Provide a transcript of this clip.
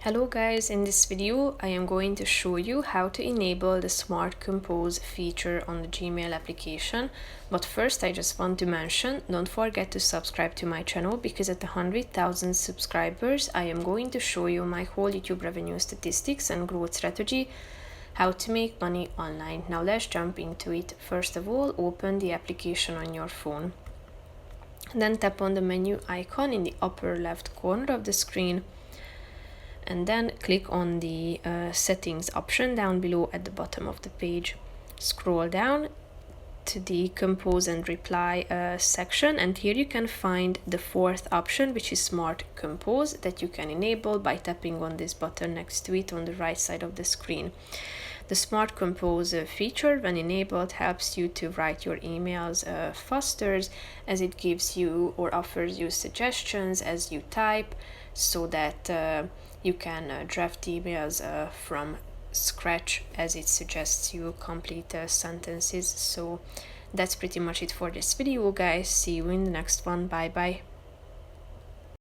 Hello guys, in this video I am going to show you how to enable the Smart Compose feature on the Gmail application. But first I just want to mention, don't forget to subscribe to my channel because at 100,000 subscribers I am going to show you my whole YouTube revenue statistics and growth strategy, how to make money online. Now let's jump into it. First of all, open the application on your phone. Then tap on the menu icon in the upper left corner of the screen, and then click on the settings option down below at the bottom of the page. Scroll down to the compose and reply section, and here you can find the fourth option, which is Smart Compose, that you can enable by tapping on this button next to it on the right side of the screen. The Smart Compose feature, when enabled, helps you to write your emails faster, as it gives you or offers you suggestions as you type, so that you can draft emails from scratch, as it suggests you complete sentences. So that's pretty much it for this video, guys. See you in the next one. Bye bye.